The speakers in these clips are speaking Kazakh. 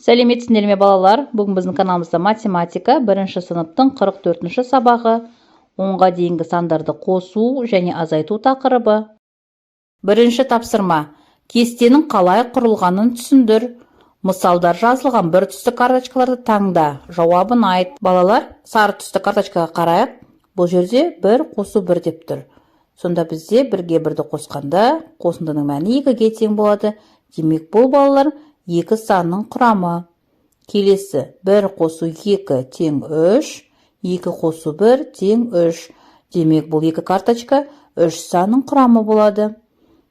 Сәлеметсіңдер ме балалар? Бүгін біздің каналымызда математика 1 сыныптың 44 сабағы 10-ға дейінгі сандарды қосу және азайту тақырыбы. Бірінші тапсырма. Кестенің қалай құрылғанын түсіндір. Мысалдар жазылған бір түсті карточкаларды таңда. Жауабын айт. Балалар, сары түсті карточкаға қарайық. Бұл жерде 1 қосу 1 деп тұр. Сонда бізде 1-ге 1-ді қосқанда қосындының мәні 2-ге тең болады. Демек бұл балалар 2 санның құрамы. Келесі 1 қосу 2 тең 3, 2 қосу 1 тең 3. Демек бұл 2 карточка 3 санның құрамы болады.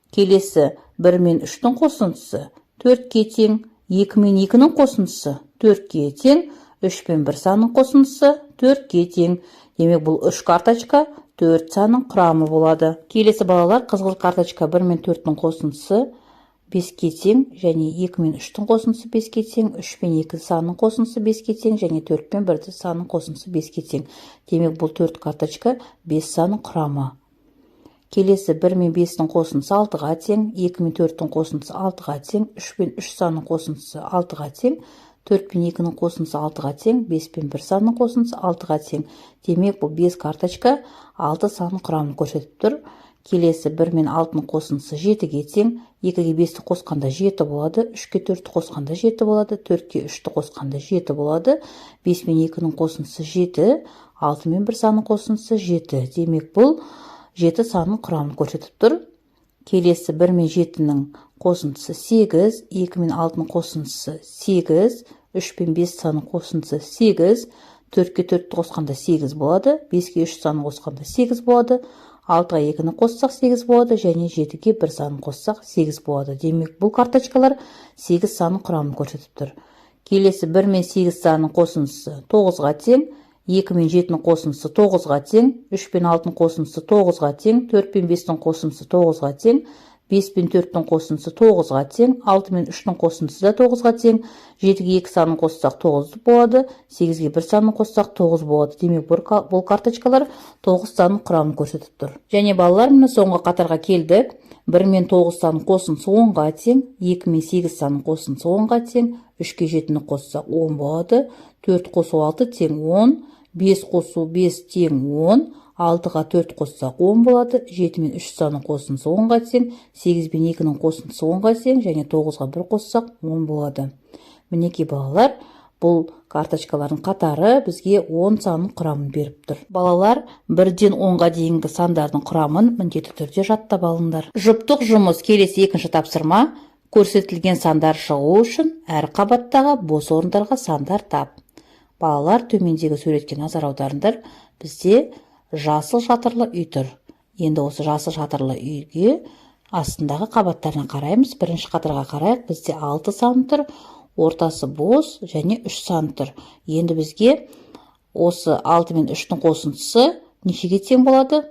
Келесі 1 мен 3-дің қосындысы 4-ке тең, 2 мен 2-ның қосындысы 4-ке тең, 3 пен 1 санның қосындысы 4-ке тең. Демек бұл 3 карточка 4 санның құрамы болады. Келесі балалар қызғылт карточка 1 мен 4-дің қосындысы 5-ке тең және 2 мен 3-дің қосындысы 5-ке тең, 3 пен 2 санның қосындысы 5-ке тең және 4 пен 1 санның қосындысы 5-ке тең. Демек бұл 4 карточка 5 санның құрамы. Келесі 1 мен 5-дің қосындысы 6-ға тең, 2 мен 4-дің қосындысы 6-ға тең, 3 пен 3 санның қосындысы 6-ға тең, 4 пен 2-ның қосындысы 6-ға тең, 5 пен 1 санның қосындысы 6-ға тең. Демек бұл 5 карточка 6 санның құрамын көрсетіп тұр. Келесі 1 мен 6-ның қосындысы 7-ге тең, 2-ге 5-ті қосқанда 7 болады, 3-ге 4-ті қосқанда 7 болады, 4-ге 3-ті қосқанда 7 болады, 5 мен 2-ның қосындысы 7, 6 мен 1 санның қосындысы 7. Демек бұл 7 санның құрамын көрсетіп тұр. Келесі 1 мен 7-ның қосындысы 8, 2 мен 6-ның қосындысы 8, 3 пен 5 санның қосындысы 8, 4-ге 4-ті қосқанда 8 болады, 5-ге 3 санын қосқанда 8 болады, 6-ға 2-ні қоссақ 8 болады және 7-ге 1 санын қоссақ 8 болады. Демек бұл карточкалар 8 санның құрамын көрсетіп тұр. Келесі 1 мен 8 санның қосындысы 9-ға тең, 2 мен 7-ның қосындысы 9-ға тең, 3 пен 6-ның қосындысы 9-ға тең, 4 пен 5-дің қосындысы 9-ға тең, 5 пен 4-дің қосындысы 9-ға тең, 6 мен 3-дің қосындысы да 9-ға тең, 7-ге 2 санын қоссақ 9 болады, 8-ге 1 санын қоссақ 9 болады. Демек бұл карточкалар 9 санның құрамын көрсетіп тұр. Және балалар, міне соңғы қатарға келдік. 1 мен 9 санның қосындысы 10-ға тең, 2 мен 8 санның қосындысы 10-ға тең, 3-ке 7-ні қоссақ 10 болады, 4 қосу 6 тең 10, 5 қосу 5 тең 10, 6-ға 4 қоссақ 10 болады, 7 мен 3 санның қосындысы 10-ға тең, 8 пен 2-ның қосындысы 10-ға тең және 9-ға 1 қоссақ 10 болады. Мінекей балалар, бұл карточкалардың қатары бізге 10 санның құрамын беріп тұр. Балалар, 1-ден 10-ға дейінгі сандардың құрамын міндетті түрде жаттап алыңдар. Жұптық жұмыс. Келесі 2-ші тапсырма. Көрсетілген сандар шығу үшін әр қабаттағы бос орындарға сандар тап. Балалар, төмендегі суретке назар аударыңдар. Бізде жасыл шатырлы үй тұр. Енді осы жасыл шатырлы үйге астындағы қабаттарына қараймыз. Бірінші қатарға қарайық. Бізде 6 сан тұр, ортасы бос және 3 сан тұр. Енді бізге осы 6 мен 3-дің қосындысы нешеге тең болады?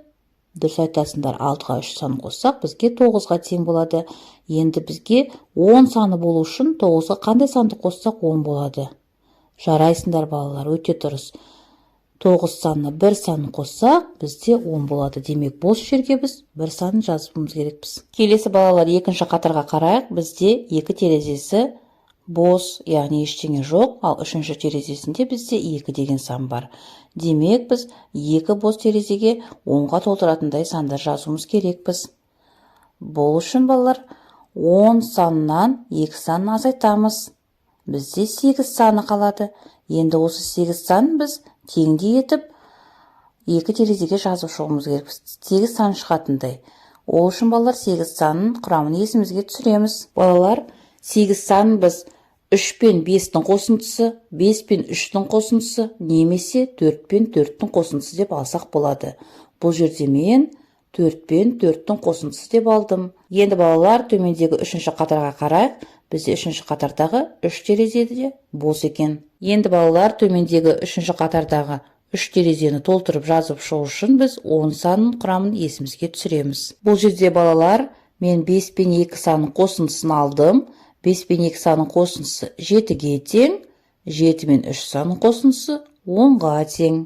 Дұрыс айтасыңдар, 6-ға 3 санын қоссақ, бізге 9-ға тең болады. Енді бізге 10 саны болу үшін 9-ға қандай санды қоссақ 10 болады? Жарайсыңдар балалар, өте дұрыс. 9 санына 1 санын қоссақ, бізде 10 болады. Демек, бос жерге біз 1 санын жазуымыз керекпіз. Келесі балалар 2-ші қатарға қарайық. Бізде 2 терезесі бос, яғни ештеңе жоқ, ал 3-ші терезесінде бізде 2 деген сан бар. Демек, біз 2 бос терезеге 10-ға толтыратындай сандар жазуымыз керекпіз. Бұл үшін балалар 10 санынан 2 санын азайтамыз. Бізде 8 саны қалады. Енді осы 8 санын біз теңдей етіп 2 терезеге жазып шығуымыз керек. 8 сан шығатындай. Ол үшін балалар 8 санын құрамын есімізге түсіреміз. Балалар, 8 санын біз 3 пен 5-дің қосындысы, 5 пен 3-дің қосындысы, немесе 4 пен 4-дің қосындысы деп алсақ болады. Бұл жерде мен 4 пен 4-дің қосындысы деп алдым. Енді балалар, төмендегі 3-ші қатарға қарайық. Бізде 3-ші қатардағы 3 терезеді де бос екен. Енді балалар, төмендегі 3-ші қатардағы 3 терезені толтырып жазып шығу үшін біз 10 санның құрамын есімізге түсіреміз. Бұл жерде балалар, мен 5 пен 2 санның қосындысын алдым. 5 пен 2 санның қосындысы 7-ге тең, 7 мен 3 санның қосындысы 10-ға тең.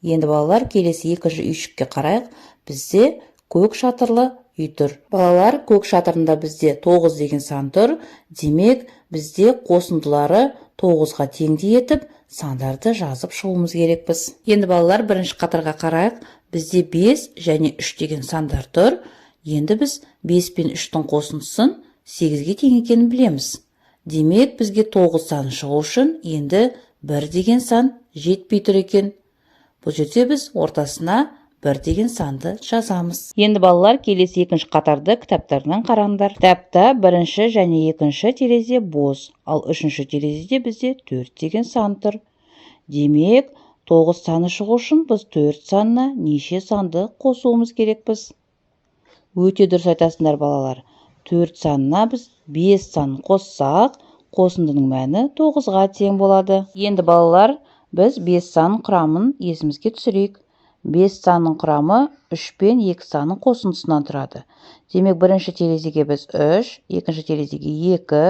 Енді балалар, келесі 2-ші үйшікке қарайық. Бізде көк шатырлы үй тұр. Балалар, көк шатырында бізде 9 деген сан тұр. Демек, бізде қосындылары 9-ға теңдей етіп, сандарды жазып шығуымыз керекпіз. Енді балалар, бірінші қатарға қарайық. Бізде 5 және 3 деген сандар тұр. Енді біз 5 пен 3-тің қосындысын 8-ге тең екенін білеміз. Демек, бізге 9 саны шығу үшін енді 1 деген сан жетпей тұр екен. Бұл жерде біз ортасына 1 деген санды жазамыз. Енді балалар, келесі екінші қатарды кітаптарынан қараңдар. Кітапта бірінші және екінші терезе бос, ал үшінші терезеде бізде 4 деген сан тұр. Демек, 9 саны шығу үшін біз 4 санына неше санды қосуымыз керекпіз? Өте дұрыс айтасыңдар балалар. 4 санына біз 5 санын қоссақ, қосындының мәні 9-ға тең болады. Енді балалар, біз 5 санын құрамын есімізге түсірейік. 5 санның құрамы 3 пен 2 санның қосындысынан тұрады. Демек, бірінші терезеге біз 3, екінші терезеге 2,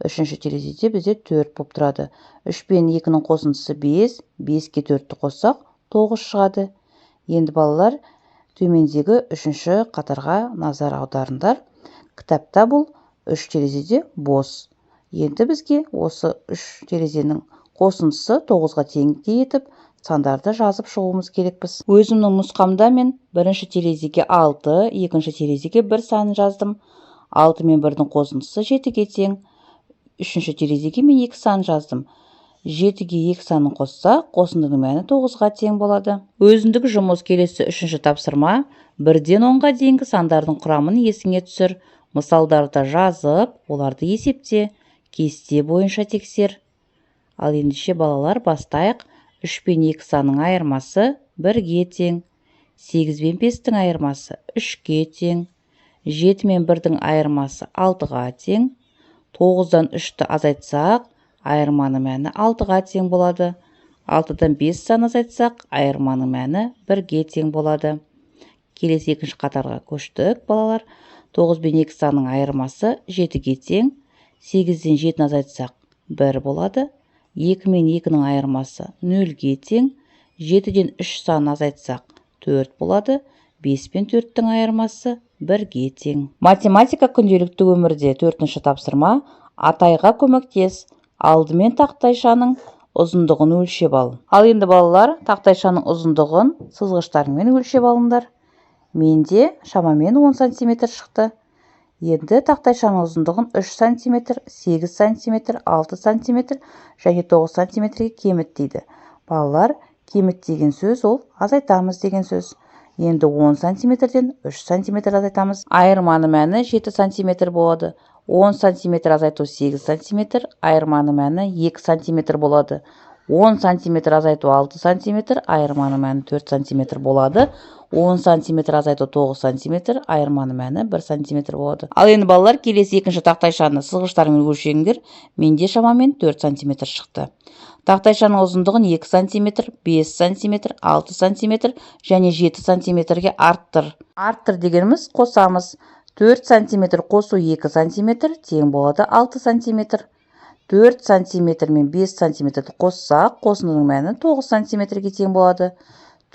үшінші терезеде бізде 4 болып тұрады. 3 пен 2-нің қосындысы 5, 5-ке 4-ті қоссақ 9 шығады. Енді балалар, төмендегі үшінші қатарға назар аударыңдар. Кітапта бұл 3 терезеде бос. Енді бізге осы 3 терезенің қосындысы 9-ға теңдей етіп, сандарды жазып шығуымыз керекпіз. Өзімнің нұсқамда мен бірінші терезеге 6, екінші терезеге 1 санын жаздым. 6 мен 1-дің қосындысы 7-ге тең. Үшінші терезеге мен 2 санын жаздым. 7-ге 2 санын қоссақ, қосындының мәні 9-ға тең болады. Өзіндік жұмыс. Келесі үшінші тапсырма. 1-ден 10-ға дейінгі сандардың құрамын есіңе түсір. Мысалдарды жазып, оларды есепте. Кесте бойынша тексер. Ал ендеше балалар, бастайық. 3 пен 2 санның айырмасы 1-ге тең. 8 пен 5-тің айырмасы 3-ге тең. 7 мен 1-дің айырмасы 6-ға тең. 9-дан 3-ті азайтсақ, айырманың мәні 6-ға тең болады. 6-дан 5 сан азайтсақ, айырманың мәні 1-ге тең болады. Келесі екінші қатарға көштік, балалар. 9 пен 2 санның айырмасы 7-ге тең. 8-ден 7-ні азайтсақ, 1 болады. 2 мен 2-нің айырмасы 0-ге тең. 7-ден 3 санын азайтсақ, 4 болады. 5 пен 4-тің айырмасы 1-ге тең. Математика күнделікті өмірде 4-ші тапсырма. Атайға көмектес. Алдымен тақтайшаның ұзындығын өлшеп ал. Ал енді балалар, тақтайшаның ұзындығын сызғыштармен өлшеп алыңдар. Менде шамамен 10 см шықты. Енді тақтайшаның ұзындығын 3 см, 8 см, 6 см және 9 см-ге кеміт дейді. Балалар, кеміт деген сөз ол азайтамыз деген сөз. Енді 10 см-ден 3 см азайтамыз. Айырманы мәні 7 см болады. 10 см азайту 8 см, айырманы мәні 2 см болады. 10 см азайту 6 см, айырманы мәні 4 см болады. 10 см азайту 9 см, айырманы мәні 1 см болады. Ал енді балалар, келесі екінші тақтайшаны сызғыштармен өлшеңдер. Менде шамамен 4 см шықты. Тақтайшаның ұзындығын 2 см, 5 см, 6 см және 7 см-ге арттыр. Арттыр дегеніміз қосамыз. 4 см қосу 2 см тең болады 6 см. 4 см мен 5 см қоссақ, қосындының мәні 9 см-ге тең болады.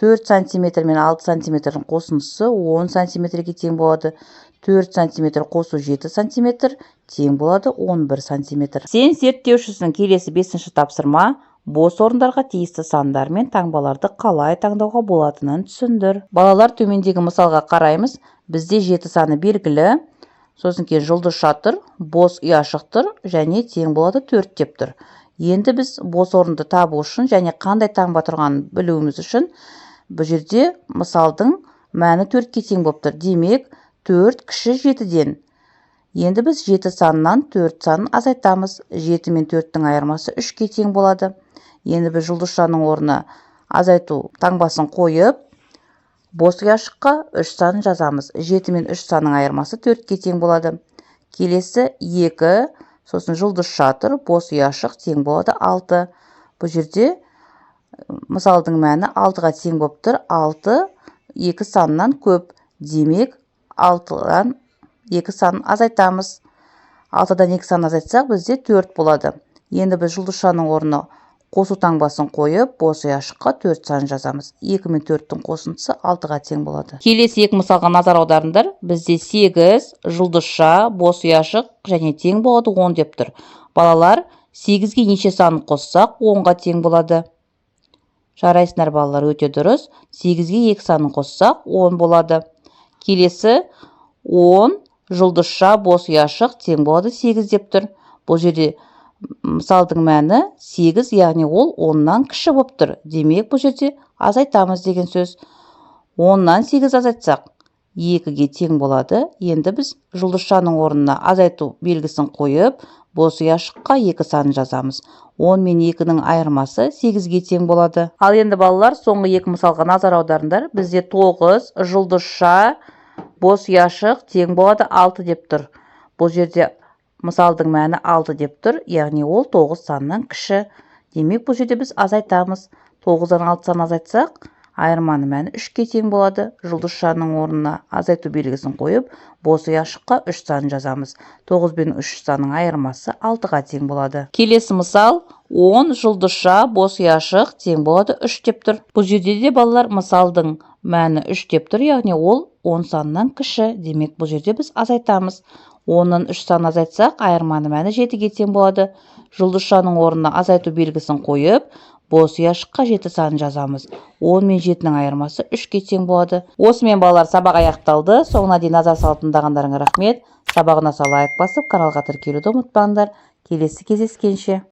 4 см мен 6 см-дің қосындысы 10 см-ге тең болады. 4 см қосу 7 см тең болады 11 см. Сен зерттеушісің. Келесі 5-ші тапсырма. Бос орындарға тиісті сандар мен таңбаларды қалай таңдауға болатынын түсіндір. Балалар, төмендегі мысалға қараймыз. Бізде 7 саны белгілі. Сосын кейін жұлдыз шатыр, бос ұяшық тұр және тең болады 4 деп тұр. Енді біз бос орынды табу үшін және қандай таңба тұрғанын білуіміз үшін бұл жерде мысалдың мәні 4-ке тең болып тұр. Демек, 4 кіші 7-ден. Енді біз 7 санынан 4 санын азайтамыз. 7 мен 4-тің айырмасы 3-ке тең болады. Енді біз жұлдызшаның орнына азайту таңбасын қойып, бос ұяшыққа 3 санын жазамыз. 7 мен 3 санның айырмасы 4-ке тең болады. Келесі 2, сосын жұлдыз шатыр, бос ұяшық тең болады 6. Бұл жерде мысалдың мәні 6-ға тең болып тұр. 6 2 санынан көп. Демек, 6-дан 2 санын азайтамыз. 6-дан 2 санын азайтсақ, бізде 4 болады. Енді біз жұлдызшаның орнына Қосу таңбасын қойып, бос ұяшыққа 4 санын жазамыз. 2 мен 4-тің қосындысы 6-ға тең болады. Келесі екі мысалға назар аударыңдар. Бізде 8 жұлдызша, бос ұяшық және тең болады 10 деп тұр. Балалар, 8-ге неше санын қоссақ 10-ға тең болады. Жарайсыңдар балалар, өте дұрыс. 8-ге 2 санын қоссақ 10 болады. Келесі 10 жұлдызша, бос ұяшық тең болады 8 деп тұр. Бұл жерде мысалдың мәні 8, яғни ол 10-нан кіші болып тұр. Демек, бұл жерде азайтамыз деген сөз. 10-нан 8 азайтсақ 2-ге тең болады. Енді біз жұлдызшаның орнына азайту белгісін қойып, бос ұяшыққа 2 санын жазамыз. 10 мен 2-нің айырмасы 8-ге тең болады. Ал енді балалар, соңғы екі мысалға назар аударыңдар. Бізде 9 жұлдызша, бос ұяшық тең болады 6 деп тұр. Бұл жерде мысалдың мәні 6 деп тұр, яғни ол 9 санынан кіші. Демек, бұл жерде біз азайтамыз. 9-дан 6 сан азайтсақ, айырманың мәні 3-ке тең болады. Жұлдызшаның орнына азайту белгісін қойып, бос ұяшыққа 3 санын жазамыз. 9 бен 3 санның айырмасы 6-ға тең болады. Келесі мысал, 10 жұлдызша, бос ұяшық тең болады 3 деп тұр. Бұл жерде де балалар мысалдың мәні 3 деп тұр, яғни ол 10 санынан кіші. Демек, бұл жерде біз азайтамыз. 10-нан 3 сан азайтсақ, айырманың мәні 7-ге тең болады. Жұлдызшаның орнына азайту белгісін қойып, бос ұяшыққа 7 санын жазамыз. 10 мен 7-нің айырмасы 3-ке тең болады. Осымен балалар, сабақ аяқталды. Соңына дейін назар салып тыңдағандарыңа рахмет. Сабағына лайк басып, каналға тіркелуді ұмытпаңдар. Келесі кездескенше.